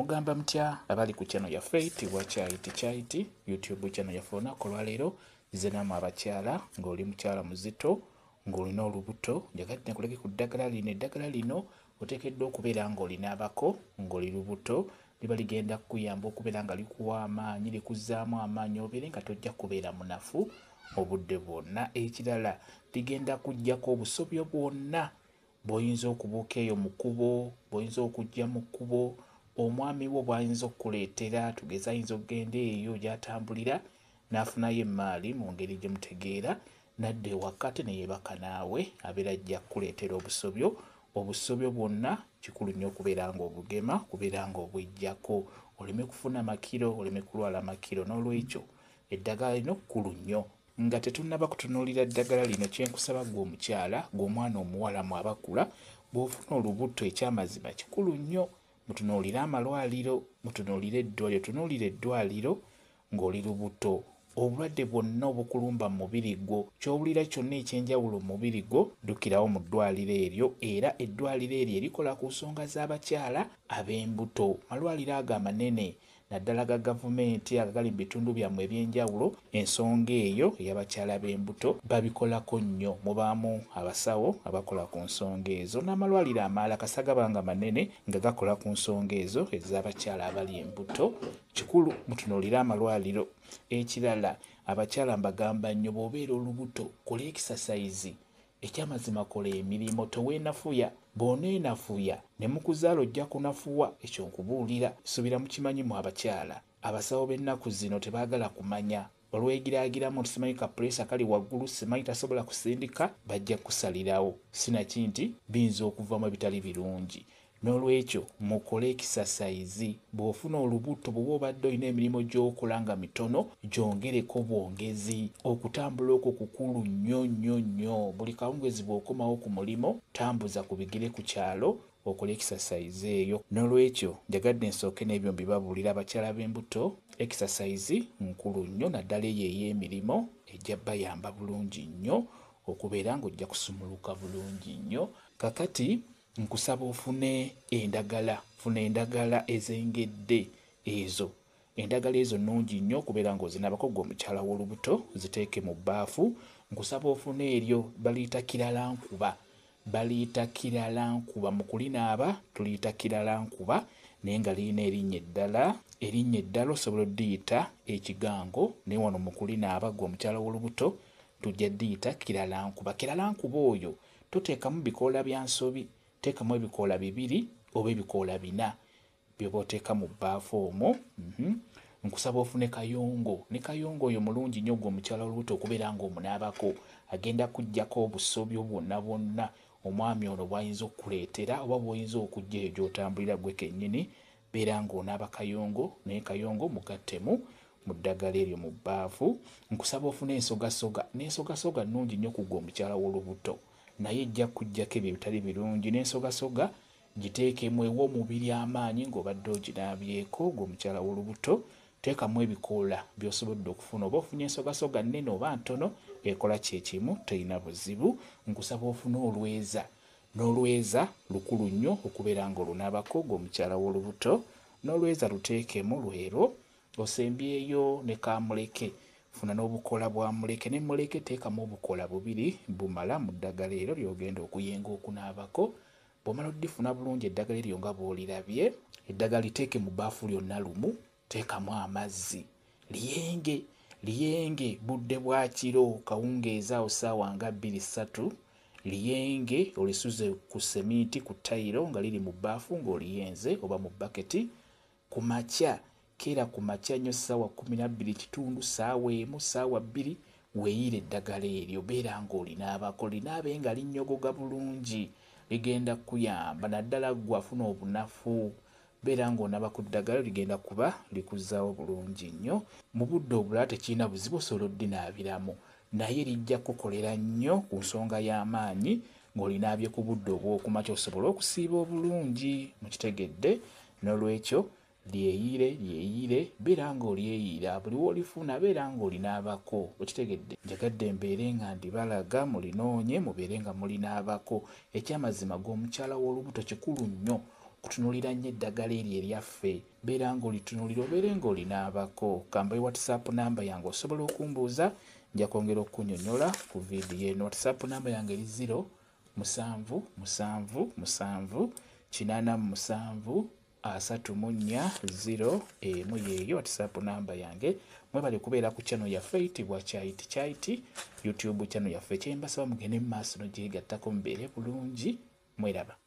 Mugamba mutya abali ku channel yaffe tibwa Chaiti YouTube channel yaffe olunaku olwaleero nze namwe abakyala ng'oli mukyala muzito ng'olina olubuto njagadde nkulage ku eddagala lino oteekeddwa okubeera ng'olina abako ng'oli lubuto liba ligenda kukuyamba okubeera nga likuwa amaanyi likuzzaamu amaanyi obeere nga tojja kubeera munafu obudde bwonna. Ekirala ligenda kuggyako obusobyo bwonna bw'oyinza okubuuka eyo mu kkubo, bw'oyinza okujja mu kkubo, omwami wo bw'ayinza okukuleetera tugeza ayinza okugenda eyo gy'atambulira n'afunayo emmaali mu ngeri gye mutegeera nadda ewaka ate ne yeebaka naawe abeera ajja kukuleetera obusobyo bwonna kikulu nnyo okubeera ng'obugema kubeera ng'obweggyako oleme kufuna makiro oleme kulwala makiro. N'olwekyo eddagala lino kkulu nnyo. Nga tetunnaba kutunuulira ddagala lino kyenkusaba gwe omukyala gw'omwana omuwala mu abakula bw'ofuna olubuto ekyamazima kikulu nnyo mutunuulire amalwaliro mutunuulire eddwaliro tunuulire eddwaliro ng'oli lubuto. Obulwadde bwonna obukulumba mu mubiri gwo ky'owulira kyonna ekyenjawulo mu mubiri gwo ddukirawo mu ddwaliro eryo era eddwaliro eryo erikola ku nsonga z'abakyala ab'embuto. Malwaliro ago amanene naddala ga gavumenti agali mu bitundu byammwe eby'enjawulo ensonga eyo ey'abakyala b'embuto babikolako nnyo. Mubaamu abasawo abakola ku nsonga ezo n'amalwaliro amalala kasa gabanga manene nga gakola ku nsonga ezo ez'abakyala abali embuto. Kikulu mutunuulire amalwaliro. Ekirala abakyala mbagamba nnyo bw'obeera olubuto kola exercise ekyamazima kola emirimu toweenafuya. Bw'oneenafuya ne mukuzaala ojja kunafuwa ekyo nkubuulira. Subira mukimanyi mu abakyala abasawo b'ennaku zino tebaagala kumanya olwegiraagiramu nti simanyi ka puresa kali waggulu simanyi tasobola kusindika bajja kusalirawo sinaki nti biyinza okuvamu ebitali birungi. N'olwekyo mukole exercise. Bw'ofuna olubuto bw'oba obadde olina emirimu gy'okola nga mitono gyongereko bwongezi. Okutambula okwo kukulu nnyo. Buli kawungezi bw'okomawo ku mulimu tambuza ku bigere ku kyalo okola exercise eyo. N'olwekyo njagadde nsooke n'ebyo mbibabuulira abakyala b'embuto exercise nkulu nnyo naddala eyo ey'emirimu ejja bayamba bulungi nnyo okubeera ng'ojja kusumuluka bulungi nnyo. Kakati nkusaba ofune endagala ezengedde ezo. Endagala ezo nnungi nnyo okubeera ng'ozinabako gwe omukyala w'olubuto ziteeke mu bbaafu. Nkusaba ofune eryo baliyita kiralankuba mu kulinaaba tuliyita kiralankuba naye nga lirina erinnya eddala osobola oddiyita ekigango naye wano mu kulinaaba gwe omukyala w'olubuto tujja ddiyita kiralankuba. Kiralankuba oyo toteekamu bikoola bya nsobi, teekamu ebikoola 2 oba ebikoola 4 byoba oteeka mu bbaafu omwo. Nkusaba ofune kayongo ne kayongo oyo mulungi nnyo gwe omukyala w'olubuto okubeera ng'omunaabako agenda kuggyako obusobyo bwonna omwami ono bw'ayinza okukuleetera oba bw'oyinza okujja eyo gy'otambulira gwe kennyini beera ng'onaaba kayongo naye kayongo mugattemu mu ddagala eryo mu bbaafu. Nkusaba ofune n'ensogasoga nnungi nnyo ku gwe omukyala w'olubuto naye ejja kuggyako ebyo ebitali birungi. N'ensogasoga giteekemu ewa omubiri amaanyi ng'obadde oginaabyeko gwe omukyala w'olubuto. Teekamu ebikoola by'osobodde okufuna oba ofunye ensogasoga nnene oba ntono ekola kyekimu terina buzibu. Nkusaba ofune n'olweza lukulu nnyo okubeera ng'olunaabako gwe omukyala w'olubuto. N'olweza luteekemu lwero osembyeyo ne kamuleke funa n'obukoola bwa muleke ne muleke teekamu obukoola 2 bumala mu ddagala eryo ly'ogenda okuyenga okunaabako. Bw'omala oddifuna bulungi eddagala eryo nga bw'olirabye eddagala liteeke mu bbaafu lyonna lumu teekamu amazzi liyenge budde bwa kiro kawungeeza awo ssaawa nga 2-3 liyenge olisuze ku seminti ku tayiro nga liri mu bbaafu ng'oliyenze oba mu baketi. Ku makya keera ku makya nnyo ssaawa 12:30 ssaawa 1 ssaawa 2 weeyire eddagala eryo beera ng'olinaabako linaabe nga linnyogoga bulungi ligenda kuyamba naddala ggwe afuna obunafu beera ng'onaaba ku ddagala ligenda kuba likuzzaawo bulungi nnyo. Mu budde obulala tekirina buzibu osobola oddinaabiramu naye lijja kukolera nnyo ku nsonga y'amaanyi ng'olinaabye ku budde obw'okumakya osobole okusiiba obulungi mukitegedde. N'olwekyo lyeyire beera ng'olyeyiira buli w'olifuna beera ng'olinaabako okitegedde. Njagadde mbeere nga ndibalaga mulinoonye mubeere nga mulinaabako. Ekyamazima g'omukyala w'olubuto kikulu nnyo kutunulira nnyo eddagala eryo eryaffe beera ng'olitunulira obeere ng'olinaabako kambayo whatsapp namba yange osobola okumbuuza nja kwongera okunyonyola ku vidiyo eno. Whatsapp namba yange eri 07778734 yeeyo whatsapp namba yange. Mwebale kubeera ku channel yaffe eyitibwa Kyayiti Kyayiti YouTube channel yaffe. Kyembasaba mugende mu maaso n'ogyegattako mubeere bulungi. Mweraba.